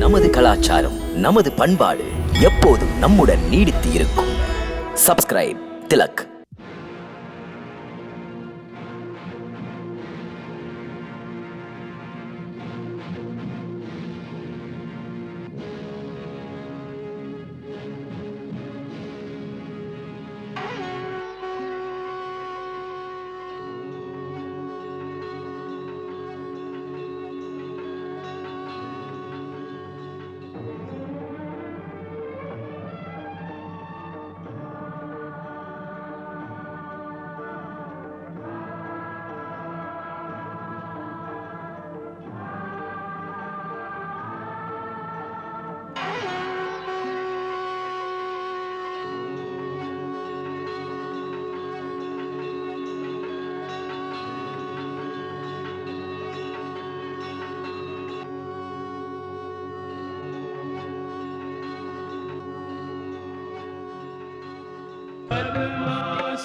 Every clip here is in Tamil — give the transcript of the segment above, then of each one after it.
நமது கலாச்சாரம், நமது பண்பாடு எப்போதும் நம்முடன் நீடித்து இருக்கும். சப்ஸ்கிரைப் திலக்.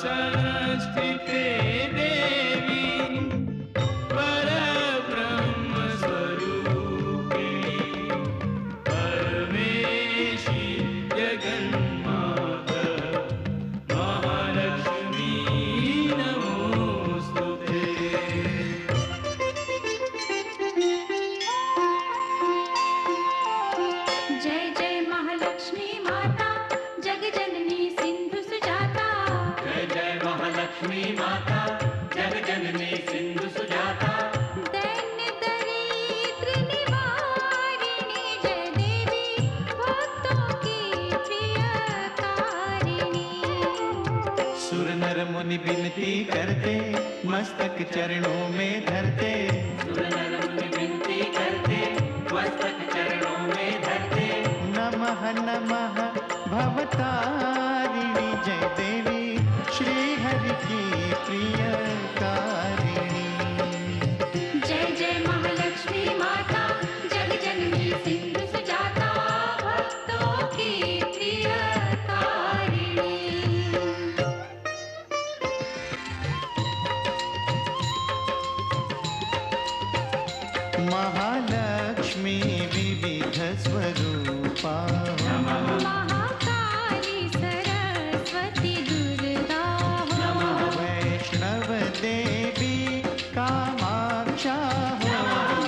संस्थिते देवी परब्रह्म स्वरूपिणी परमेशी जगन्माता महालक्ष्मी नमोस्तुते। जय जय महालक्ष्मी माता जगजननी सिंधु सुजाता। जय जय महालक्ष्मी माता जगजननी सिंधु सुजाता। दैन्य दरिद्र निवारिणी जय देवी भक्तों की प्रियकारिणी। सुर नर मुनि विनती करते मस्तक चरणों में धरते। सुर नर मुनि विनती करते मस्तक चरणों में धरते। नमः नमः भवतारिणी जय देवी श्री हरि की प्रियकारिणी। जय जय महालक्ष्मी माता जगजननी सिंधु सुजाता भक्तों की प्रियकारिणी। महालक्ष्मी विविध स्वरूपा महाकाली सरस्वती दुर्गा वैष्णव देवी कामाक्षा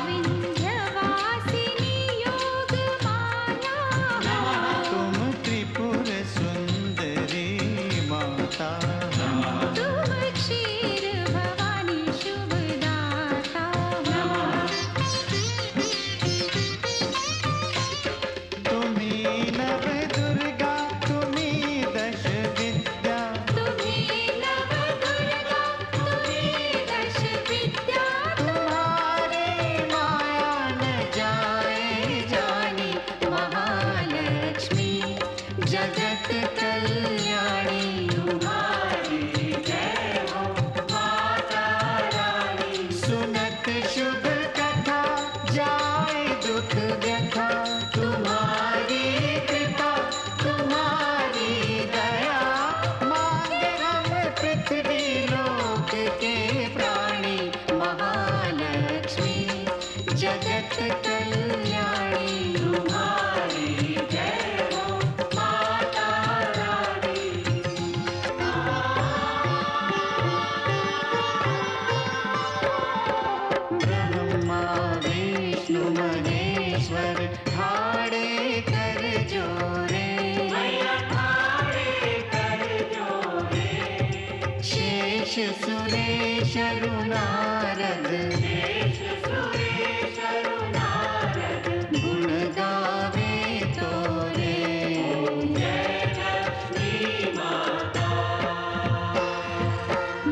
विंध्यवासिनी योग माया। तुम त्रिपुर सुंदरी माता। तुम क्षीर भवानी शुभदाता। तुम्ही नव दुर्गा तुम्ही दश विद्या। तुम्ही नव दुर्गा तुम्ही दश विद्या। तुम्हारी माया न जाए जानी महालक्ष्मी जगत कल्याणी। तुम्हारी जय हो माता रानी। सुनत शुभ कथा जाए दुख व्यथा। तुम्हारी कृपा तुम्हारी दया मांगे हम पृथ्वी लोक के प्राणी। महालक्ष्मी जगत कल्याणी। तुम्हारी जय हो माता रानी। ब्रह्मा विष्णु महेश्वर ठाड़े कर जोरे। शेष सुरेश नारद गुण गावे तोरे।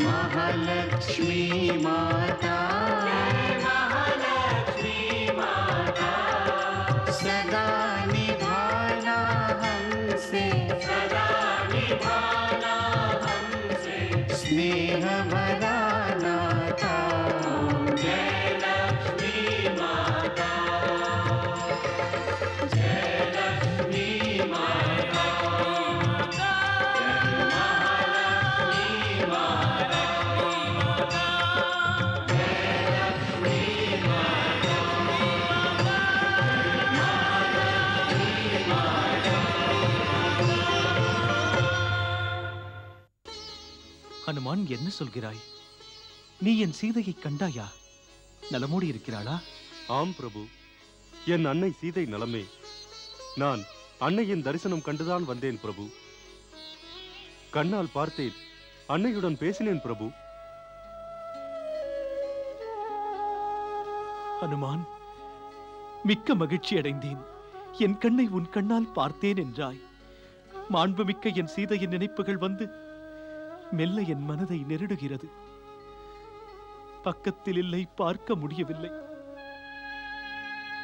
महालक्ष्मी माता सदा निभाना हमसे स्नेह भरा नाता। जय लक्ष्मी माता जय लक्ष्मी माता जय महालक्ष्मी माता जय लक्ष्मी माता। ஹனுமான், என்ன சொல்கிறாய்? நீ என் சீதையை கண்டாயா? நலமோடு இருக்கிறாளா? ஆம் பிரபு, என் அன்னை சீதை நலமே. நான் அன்னையின் தரிசனம் கண்டுதான் வந்தேன் பிரபு. கண்ணால் பார்த்தேன், அன்னையுடன் பேசினேன் பிரபு. ஹனுமான், மிக்க மகிழ்ச்சி அடைந்தேன். என் கண்ணை உன் கண்ணால் பார்த்தேன் என்றாய். மாண்புமிக்க என் சீதையின் நினைப்புகள் வந்து மெல்ல என் மனதை நெருடுகிறது. பக்கத்தில் இல்லை, பார்க்க முடியவில்லை.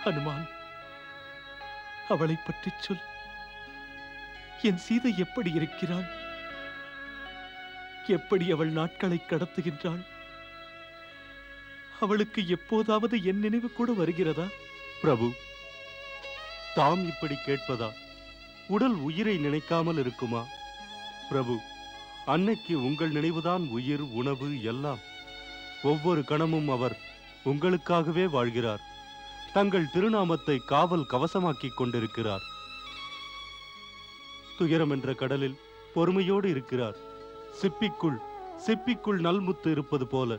ஹனுமான், அவளை பற்றி சொல். என் சீதை எப்படி இருக்கிறாள்? எப்படி அவள் நாட்களை கடத்துகின்றாள்? அவளுக்கு எப்போதாவது என் நினைவு கூட வருகிறதா? பிரபு, தாம் இப்படி கேட்பதா? உடல் உயிரை நினைக்காமல் இருக்குமா? பிரபு, அன்னைக்கு உங்கள் நினைவுதான் உயிர், உணவு எல்லாம். ஒவ்வொரு கணமும் அவர் உங்களுக்காகவே வாழ்கிறார். தங்கள் திருநாமத்தை காவல் கவசமாக்கிக் கொண்டிருக்கிறார். துயரம் என்ற கடலில் பொறுமையோடு இருக்கிறார். சிப்பிக்குள் நல்முத்து இருப்பது போல.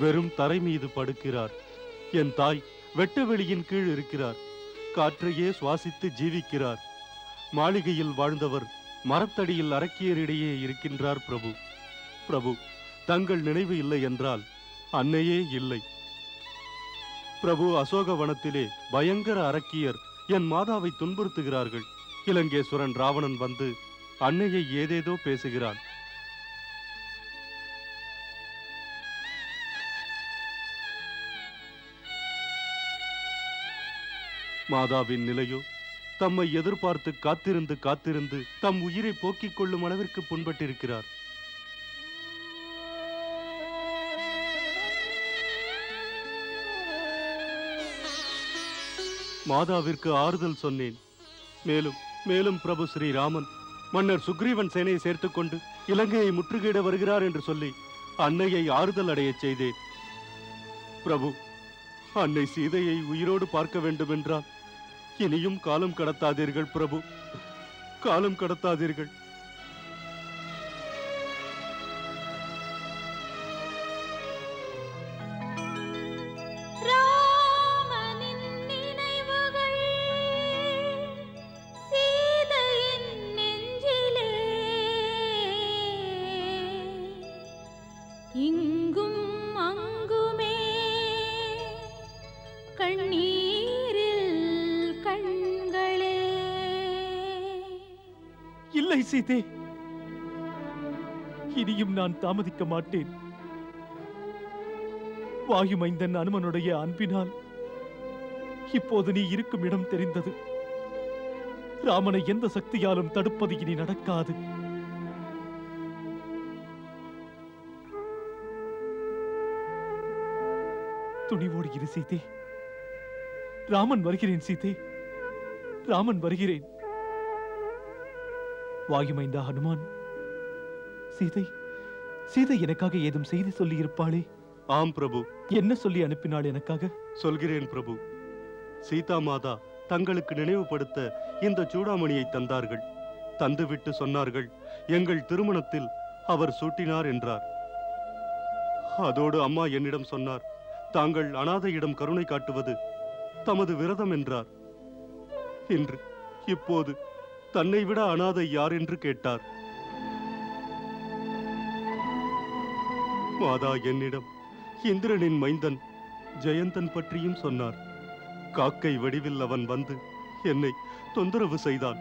வெறும் தரை மீது படுக்கிறார். என் தாய் வெட்ட வெளியின் கீழ் இருக்கிறார். காற்றையே சுவாசித்து ஜீவிக்கிறார். மாளிகையில் வாழ்ந்தவர் மரத்தடியில் அரக்கியரிடையே இருக்கின்றார் பிரபு. பிரபு, தங்கள் நினைவு இல்லை என்றால் அன்னையே இல்லை. பிரபு, அசோகவனத்திலே பயங்கர அரக்கியர் என் மாதாவை துன்புறுத்துகிறார்கள். இலங்கேஸ்வரன் ராவணன் வந்து அன்னையை ஏதேதோ பேசுகிறான். மாதாவின் நிலையோ தம்மை எதிர்பார்த்து காத்திருந்து தம் உயிரை போக்கிக் கொள்ளும் அளவிற்கு புண்பட்டிருக்கிறார். மாதாவிற்கு ஆறுதல் சொன்னேன். மேலும் பிரபு ஸ்ரீராமன் மன்னர் சுக்ரீவன் சேனையை சேர்த்துக் கொண்டு இலங்கையை முற்றுகையிட வருகிறார் என்று சொல்லி அன்னையை ஆறுதல் அடையச் செய்தேன். பிரபு, அன்னை சீதையை உயிரோடு பார்க்க வேண்டும் என்றால் இனியும் காலம் கடத்தாதீர்கள் பிரபு, காலம் கடத்தாதீர்கள். ராமனின் நினைவுகள் சீதையின் நெஞ்சிலே இங்கும் அங்குமே கண்ணீரில் கண்களே. இல்லை சீதே, இனியும் நான் தாமதிக்க மாட்டேன். வாயுமைந்தன் அனுமனுடைய அன்பினால் இப்போது நீ இருக்கும் இடம் தெரிந்தது. ராமனை எந்த சக்தியாலும் தடுப்பது இனி நடக்காது. துணிவோடு இரு சீதே. ராமன் வருகிறேன் சீதே, ராமன் வருகிறேன். வாயுமைந்தா ஹனுமான், சீதை எனக்காக ஏதும் செய்தி சொல்லி இருப்பாளே? ஆம் பிரபு. என்ன சொல்லி அனுப்பினாள் எனக்காக? சொல்கிறேன் பிரபு. சீதா மாதா தங்களுக்கு நினைவுபடுத்த இந்த சூடாமணியை தந்தார்கள். தந்துவிட்டு சொன்னார்கள், எங்கள் திருமணத்தில் அவர் சூட்டினார் என்றார். அதோடு அம்மா என்னிடம் சொன்னார், தாங்கள் அனாதையிடம் கருணை காட்டுவது தமது விரதம் என்றார். இப்போது தன்னை விட அனாதை யார் என்று கேட்டார். மாதா என்னிடம் இந்திரனின் மைந்தன் ஜெயந்தன் பற்றியும் சொன்னார். காக்கை வடிவில் அவன் வந்து என்னை தொந்தரவு செய்தான்.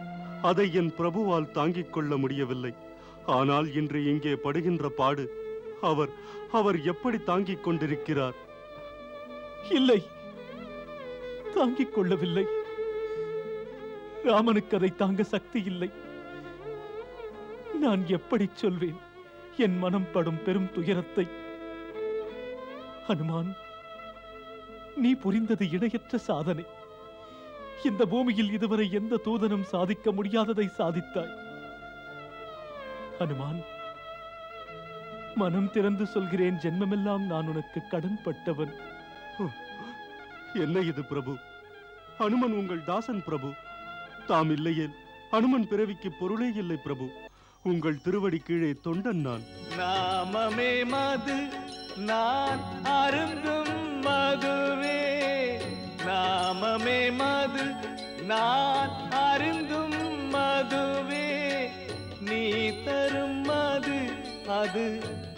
அதை என் பிரபுவால் தாங்கிக் கொள்ள முடியவில்லை. ஆனால் இன்று இங்கே படுகின்ற பாடு அவர் எப்படி தாங்கிக் கொண்டிருக்கிறார்? இல்லை, தாங்கிக் கொள்ளவில்லை. ராமனுக்கு அதை தாங்க சக்தி இல்லை. நான் எப்படி சொல்வேன் என் மனம் படும் பெரும் துயரத்தை? ஹனுமான், நீ புரிந்தது இணையற்ற சாதனை. இந்த பூமியில் இதுவரை எந்த தூதனும் சாதிக்க முடியாததை சாதித்தாய். ஹனுமான், மனம் திறந்து சொல்கிறேன், ஜென்மமெல்லாம் நான் உனக்கு கடன்பட்டவன். என்ன இது பிரபு? ஹனுமன் உங்கள் தாசன் பிரபு. தாம் இல்லையேல் அனுமன் பிறவிக்கு பொருளே இல்லை பிரபு. உங்கள் திருவடி கீழே தொண்டன் நான். நாமமே மது நான் அருந்தும் மதுவே, நாமமே மது நான் அருந்தும் மதுவே, நீ தரும் மது அது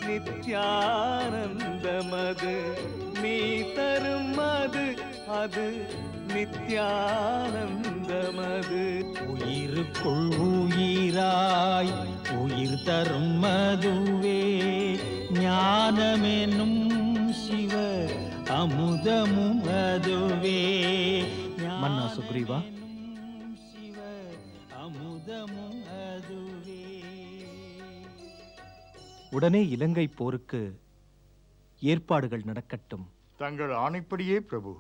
நித்யானந்த மது, நீ தரும் மது அது நித்யானந்த மது. உயிருக்குள் உயிராய் உயிர் தரும் மதுவே, ஞானமெனும் சிவ அமுதமும் அதுவே. மன்னா சுக்ரீவா, சிவ அமுதமும் அதுவே. உடனே இலங்கை போருக்கு ஏற்பாடுகள் நடக்கட்டும். தங்கள் ஆணைப்படியே பிரபு.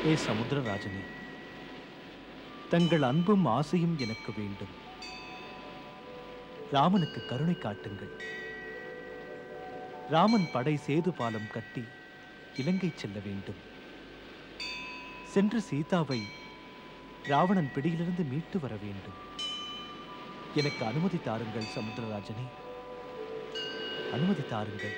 ஏ சமுத்திரராஜனே, தங்கள் அன்பும் ஆசையும் எனக்கு வேண்டும். ராமனுக்கு கருணை காட்டுங்கள். ராமன் படை சேது பாலம் கட்டி இலங்கை செல்ல வேண்டும். சென்று சீதாவை ராவணன் பிடியிலிருந்து மீட்டு வர வேண்டும். எனக்கு அனுமதி தாருங்கள் சமுத்திரராஜனே, அனுமதி தாருங்கள்.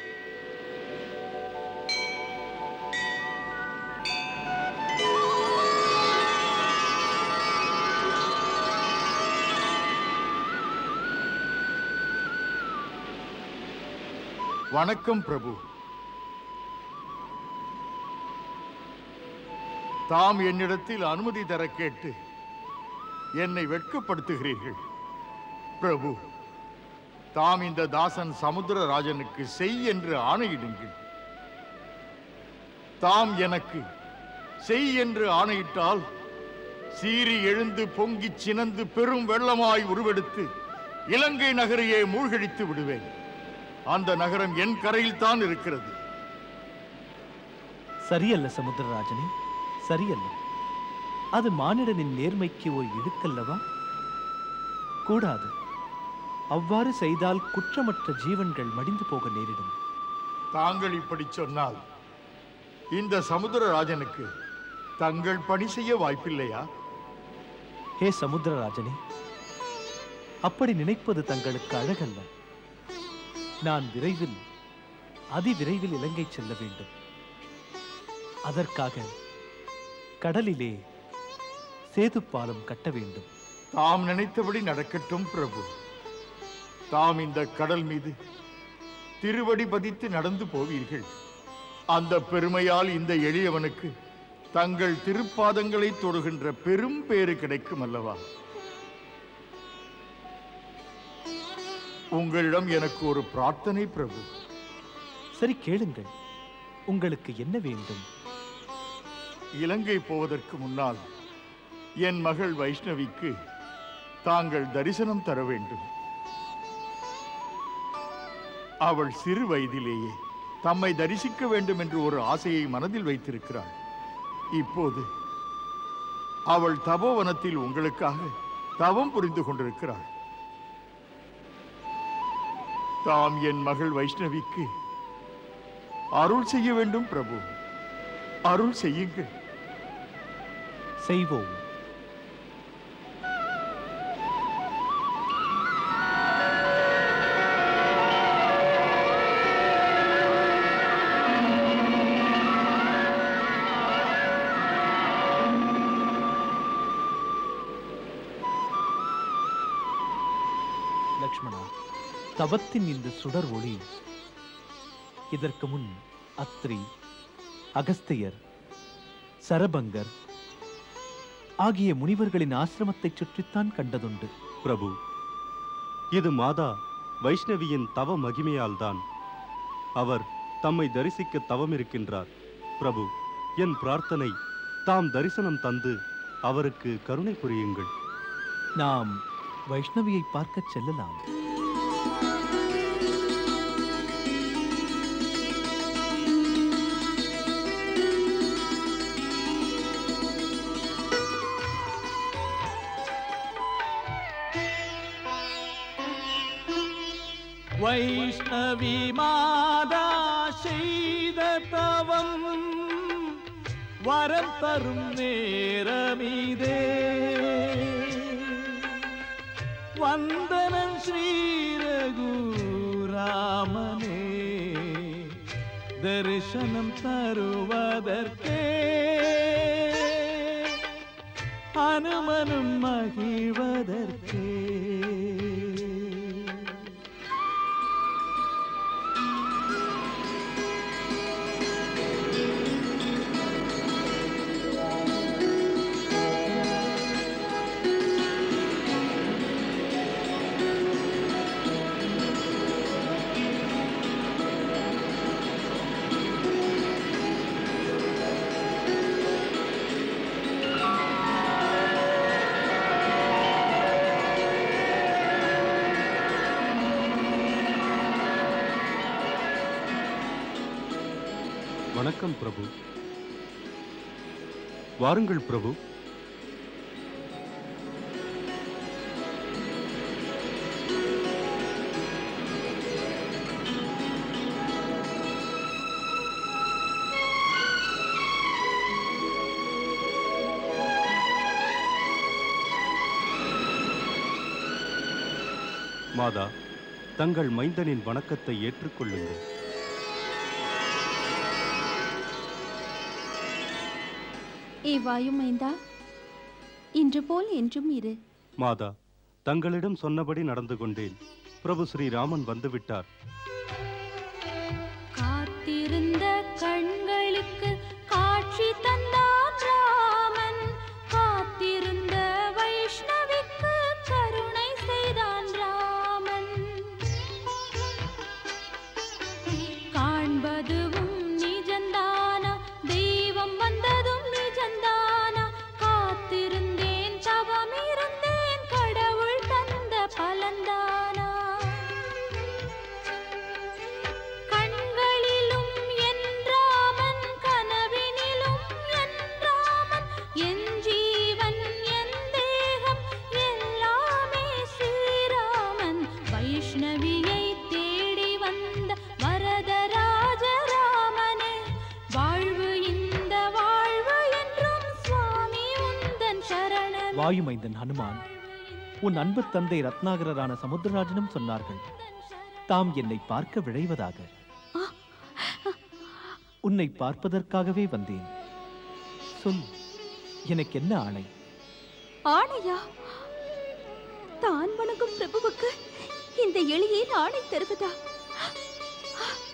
வணக்கம் பிரபு. தாம் என்னிடத்தில் அனுமதி தர கேட்டு என்னை வெட்கப்படுத்துகிறீர்கள். பிரபு, தாம் இந்த தாசன் சமுத்திரராஜனுக்கு செய் என்று ஆணையிடுங்கள். தாம் எனக்கு செய் என்று ஆணையிட்டால் சீறி எழுந்து பொங்கி சினந்து பெரும் வெள்ளமாய் உருவெடுத்து இலங்கை நகரையே மூழ்கடித்து விடுவேன். அந்த நகரம் என் கரையில் தான் இருக்கிறது. சரியல்ல சமுத்திரராஜனே, சரியல்ல. அது மானிடனின் நேர்மைக்கு ஒரு இழுக்கல்லவா? கூடாது. அவ்வாறு செய்தால் குற்றமற்ற ஜீவன்கள் மடிந்து போக நேரிடும். தாங்கள் இப்படி சொன்னால் இந்த சமுத்திரராஜனுக்கு தங்கள் பணி செய்ய வாய்ப்பில்லையா? ஹே சமுத்திரராஜனே, அப்படி நினைப்பது தங்களுக்கு அழகல்ல. நான் விரைவில், அதிவிரைவில் இலங்கை செல்ல வேண்டும். அதற்காக கடலிலே சேது பாலம் கட்ட வேண்டும். தாம் நினைத்தபடி நடக்கட்டும் பிரபு. தாம் இந்த கடல் மீது திருவடி பதித்து நடந்து போவீர்கள். அந்த பெருமையால் இந்த எளியவனுக்கு தங்கள் திருப்பாதங்களை தொடுகின்ற பெரும் பேறு கிடைக்கும் அல்லவா? உங்களிடம் எனக்கு ஒரு பிரார்த்தனை பிரபு. சரி, கேளுங்கள். உங்களுக்கு என்ன வேண்டும்? இலங்கை போவதற்கு முன்னால் என் மகள் வைஷ்ணவிக்கு தாங்கள் தரிசனம் தர வேண்டும். அவள் சிறு வயதிலேயே தம்மை தரிசிக்க வேண்டும் என்று ஒரு ஆசையை மனதில் வைத்திருக்கிறாள். இப்போது அவள் தபோவனத்தில் உங்களுக்காக தவம் புரிந்து கொண்டிருக்கிறாள். தாம் என் மகள் வைஷ்ணவிக்கு அருள் செய்ய வேண்டும் பிரபு. அருள் செய்யுங்கள். செய்வோம். லக்ஷ்மணா, தவத்தின் இந்த சுடர் ஒளி இதற்கு முன் அத்ரி, அகஸ்தியர், சரபங்கர் ஆகிய முனிவர்களின் ஆசிரமத்தை சுற்றித்தான் கண்டதுண்டு. பிரபு, இது மாதா வைஷ்ணவியின் தவ மகிமையால் தான். அவர் தம்மை தரிசிக்க தவம் இருக்கின்றார். பிரபு, என் பிரார்த்தனை, தாம் தரிசனம் தந்து அவருக்கு கருணை புரியுங்கள். நாம் வைஷ்ணவியை பார்க்க செல்லலாம். வைஷ்ணவி மாதா செய்த தவம் வரம் தரும் நேரமிதே. வந்தனம் ஸ்ரீ ரகுராமனே தரிசனம் தருவதற்கே அனுமனும் மகிழ்வதற்கே. வணக்கம் பிரபு. வாருங்கள் பிரபு. மாதா, தங்கள் மைந்தனின் வணக்கத்தை ஏற்றுக்கொள்ளுங்கள். ஏ வாயுமைந்தா, இன்று போல் என்றும் இரு. மாதா, தங்களிடம் சொன்னபடி நடந்து கொண்டேன். பிரபு ஸ்ரீராமன் வந்துவிட்டார். காத்திருந்த கண்களுக்கு காட்சி தந்தான் ராமன், காத்திருந்த வைஷ்ணவிக்கு கருணை செய்தான் ராமன். காண்பதுவும் நிஜந்தானா, தெய்வம் வந்ததும் நிஜந்தானா, காத்திருந்தேன் தவம் இருந்தேன் கடவுள் தந்த பலந்தானா. கண்களிலும் என் ராமன், கனவினிலும் என் ராமன், என் ஜீவன் என் தேகம் எல்லாமே ஸ்ரீராமன். வைஷ்ணவியை தேடி வந்த வரதராஜ ராமனே, வாழ்வு இந்த வாழ்வு என்றும் சுவாமி உந்தன் சரணமே. வாயுமைந்தன் ஹனுமான், உன் அன்பு தந்தை ரத்னாகரரான சமுத்திரராஜனும் சொன்னார்கள் தாம் என்னை பார்க்க விழைவதாக. உன்னை பார்ப்பதற்காகவே வந்தேன். சொல், எனக்கு என்ன ஆணை? ஆணையா? தான் வணங்கும் பிரபுவுக்கு இந்த எளியேன் ஆணை தருவதா?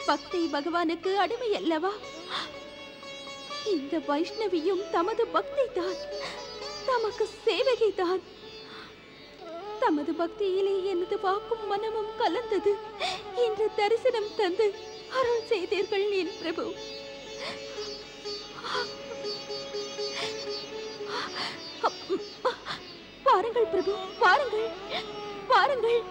பக்தி பகவானுக்கு அடிமை அல்லவா? இந்த வைஷ்ணவியும் தமது பக்தி தான், தமக்கு சேவகை தான். தமது பக்தியிலே எனது வாக்கும் மனமும் கலந்தது. இன்று தரிசனம் தந்து அருள் செய்தீர்கள் என் பிரபு. வாருங்கள் பிரபு, வாருங்கள், வாருங்கள்.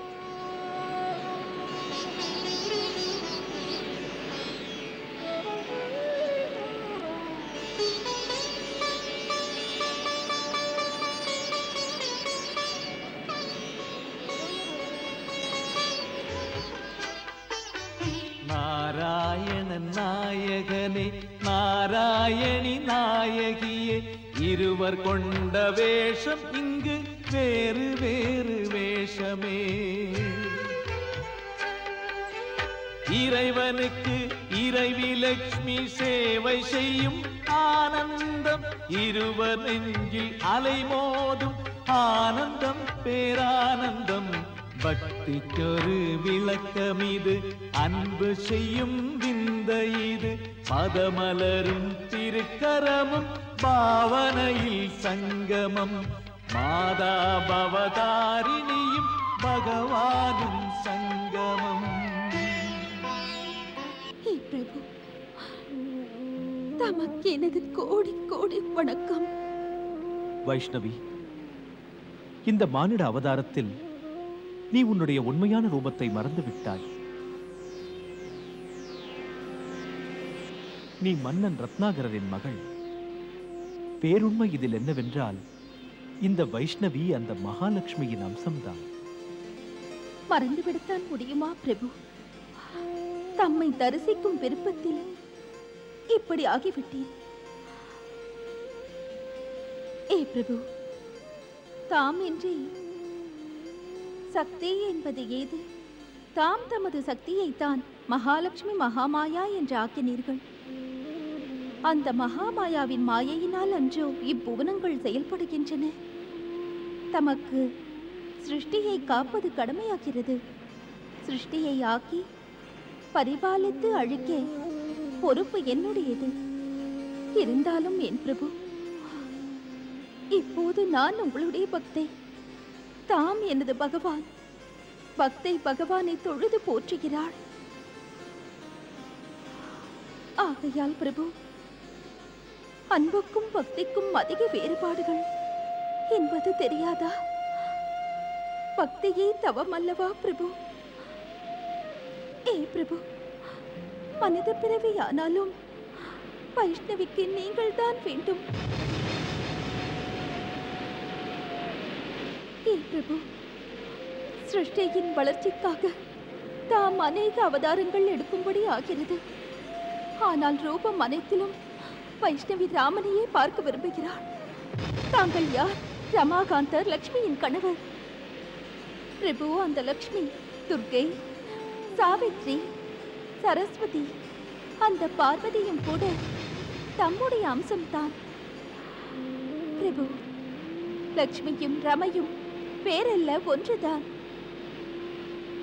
நாராயணன் நாயகனே, நாராயணி நாயகியே, இருவர் கொண்ட வேஷம் இங்கு வேறு வேறு வேஷமே. இறைவனுக்கு இறைவி லட்சுமி சேவை செய்யும் ஆனந்தம், இருவர் நெஞ்சில் அலைமோதும் ஆனந்தம் பேரானந்தம். பக்திக்கொரு விளக்கம் இது, அன்பு செய்யும் விந்த இது, பதமலரும் திருக்கரமும் பாவனையில் சங்கமம். மாதா பவதாரிணியும் பகவானும் சங்கமம். ஹே பிரபு, தமக்கு எனது கோடி கோடி வணக்கம். வைஷ்ணவி, இந்த மானிட அவதாரத்தில் நீ உன்னுடைய உண்மையான ரூபத்தை மறந்து விட்டாய். நீ மன்னன் ரத்னாகரரின் மகள். பேருண்மை இதில் என்னவென்றால், இந்த வைஷ்ணவி அந்த மகாலட்சுமியின் அம்சம்தான். மறந்துவிடத்தான் முடியுமா பிரபு? தம்மை தரிசிக்கும் விருப்பத்தில் இப்படி ஆகிவிட்டேன். ஏ பிரபு, தாம் இன்றி சக்தி என்பது ஏது? தாம் தமது சக்தியைத்தான் மகாலட்சுமி மகாமாயா என்று ஆக்கினீர்கள். அந்த மகாமாயாவின் மாயையினால் அன்றோ இப்புவனங்கள் செயல்படுகின்றன. தமக்கு சிருஷ்டியை காப்பது கடமையாகிறது. சிருஷ்டியை ஆக்கி பரிபாலித்து அழிக்க பொறுப்பு என்னுடையது. இருந்தாலும் என் பிரபு, இப்போது நான் உங்களுடைய பக்தை, தாம் எனது பகவான். பக்தை பகவானை தொழுது போற்றுகிறாள். ஆகையால் பிரபு, அன்புக்கும் பக்திக்கும் அதிக வேறுபாடுகள் என்பது தெரியாதா? பக்தியே தவம் அல்லவா பிரபு? ஏ பிரபு, மனித பிறவியானாலும் வைஷ்ணவிக்கு நீங்கள் தான் வேண்டும். ஏ பிரபு, சிருஷ்டியின் வளர்ச்சிக்காக தாம் அநேக அவதாரங்கள் எடுக்கும்படி ஆகிறது. ஆனால் ரூபம் அனைத்திலும் வைஷ்ணவி ராமனையே பார்க்க விரும்புகிறாள். தாங்கள் யார்? ரமாகாந்தர் லக்ஷ்மியின் கணவர். பிரபு, அந்த லக்ஷ்மி துர்க்கை, சாவித்ரி, சரஸ்வதி, அந்த பார்வதியும் கூட தம்முடைய அம்சம்தான். பிரபு, லக்ஷ்மியும் ரமையும் வேறல்ல, ஒன்றுதான்.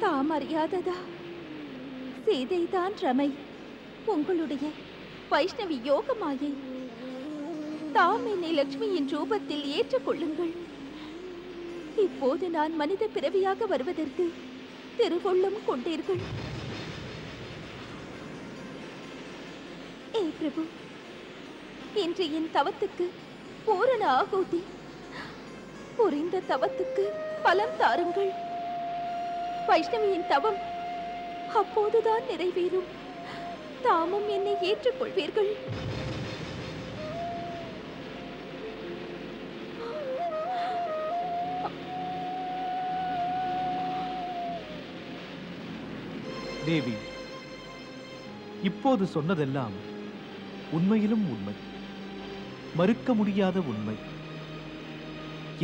தாம் அறியாததா? சீதைதான் ரமை, உங்களுடைய வைஷ்ணவி யோகமாயை. தாம் என்னை லக்ஷ்மியின் ரூபத்தில் ஏற்றுக்கொள்ளுங்கள். இப்போது நான் மனித பிறவியாக வருவதற்கு திருவுள்ளம் கொண்டீர்கள். ஏ பிரபு, இன்று என் தவத்துக்கு பூரண ஆகுதி. புரிந்த தவத்துக்கு பலம் தாருங்கள். வைஷ்ணவியின் தவம் அப்போதுதான் நிறைவேறும். தாமும் என்னை ஏற்றுக்கொள்வீர்கள். தேவி, இப்போது சொன்னதெல்லாம் உண்மையிலும் உண்மை, மறுக்க முடியாத உண்மை.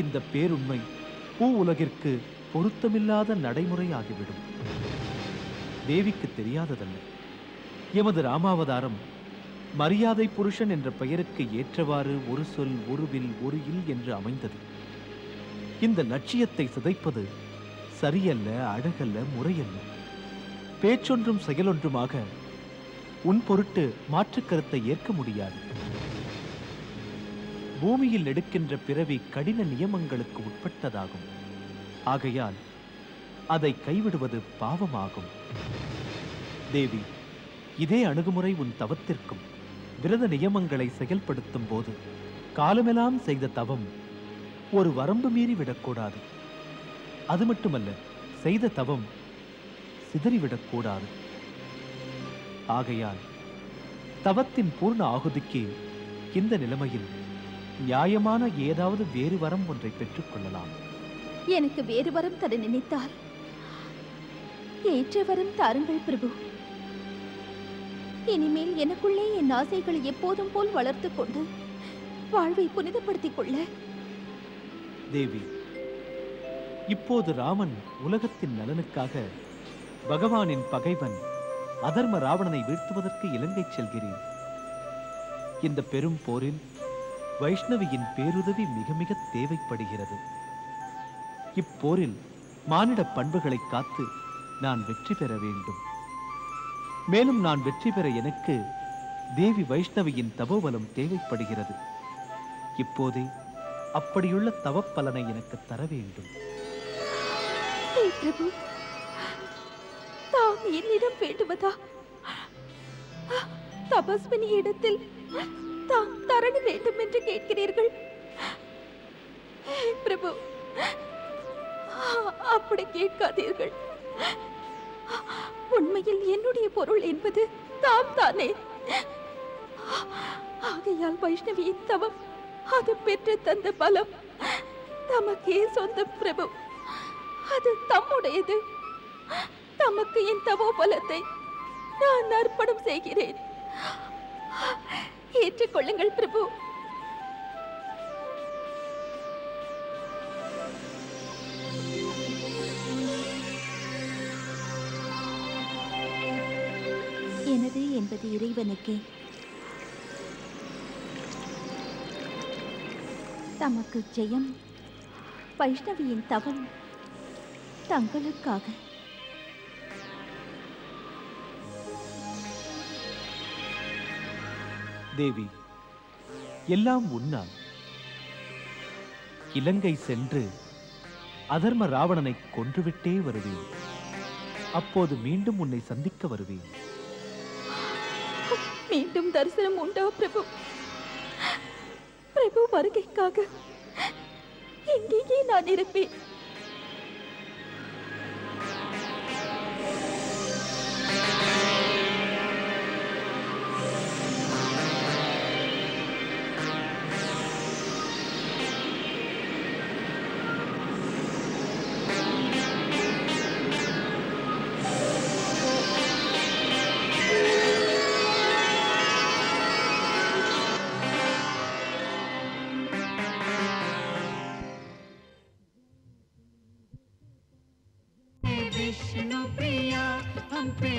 இந்த பேருண்மை பூ உலகிற்கு பொருத்தமில்லாத நடைமுறை ஆகிவிடும். தேவிக்கு தெரியாததல்ல, எமது ராமாவதாரம் மரியாதை புருஷன் என்ற பெயருக்கு ஏற்றவாறு ஒரு சொல், ஒரு வில், ஒரு இல் என்று அமைந்தது. இந்த லட்சியத்தை சிதைப்பது சரியல்ல, அழகல்ல, முறையல்ல. பேச்சொன்றும் செயலொன்றுமாக உன் பொருட்டு மாற்றுக் கருத்தை ஏற்க முடியாது. பூமியில் எடுக்கின்ற பிறவி கடின நியமங்களுக்கு உட்பட்டதாகும். ஆகையால் அதை கைவிடுவது பாவமாகும். தேவி, இதே அணுகுமுறை உன் தவத்திற்கும். விரத நியமங்களை செயல்படுத்தும் போது காலமெல்லாம் செய்த தவம் ஒரு வரம்பு மீறி விடக்கூடாது. அது மட்டுமல்ல, செய்த தவம் சிதறிவிடக்கூடாது. ஆகையால் தவத்தின் பூர்ண ஆகுதிக்கு இந்த நிலைமையில் நியாயமான ஏதாவது வேறு வரம் ஒன்றை பெற்றுக் கொள்ளலாம். எனக்கு வேறு வரம் தர நினைத்தால் ஏற்ற வரம் தாருங்கள் பிரபு. இனிமேல் எனக்குள்ளே என் ஆசைகளை எப்போதும் போல் வளர்த்து கொண்டு வாழ்வை புனிதப்படுத்திக் கொள்ள. தேவி, இப்போது ராமன் உலகத்தின் நலனுக்காக பகவானின் பகைவன் அதர்ம ராவணனை வீழ்த்துவதற்கு இலங்கை செல்கிறேன். இந்த பெரும் போரில் வைஷ்ணவியின் பேருதவி மிக மிக தேவைப்படுகிறது. இப்போரில் மானிட பண்புகளை காத்து நான் வெற்றி பெற வேண்டும். மேலும் நான் வெற்றி பெற எனக்கு தேவி வைஷ்ணவியின் தபோபலம் தேவைப்படுகிறது. இப்போதே அப்படியுள்ள தவப்பலனை எனக்கு தர வேண்டும். பிரபு, தாம் என்னிடம் வேண்டுவதா? தபஸ்வினி இடத்தில் தாம் தரணி வேண்டும் என்று கேட்கிறீர்கள். பிரபு, அப்படி கேட்காதீர்கள். உண்மையில் என்னுடைய பொருள் என்பது தாம் தானே. ஆகையால் வைஷ்ணவியின் தவம், அது பெற்று தந்த பலம் தமக்கே சொந்தம் பிரபு. அது தம்முடையது. தமக்கு என் தவோ பலத்தை நான் அர்ப்பணம் செய்கிறேன். ஏற்றுக்கொள்ளுங்கள் பிரபு. எனது என்பது இறைவனுக்கே. தமக்கு ஜெயம். வைஷ்ணவியின் தவம் தங்களுக்காக. தேவி, எல்லாம் உன்னால். இலங்கை சென்று அதர்ம ராவணனை கொன்றுவிட்டே வருவேன். அப்போது மீண்டும் உன்னை சந்திக்க வருவேன். மீண்டும் தரிசனம் உண்டா பிரபு? பிரபு வருகைக்காக எங்கேயே நான் இருப்பேன். विष्णु प्रिया हम पे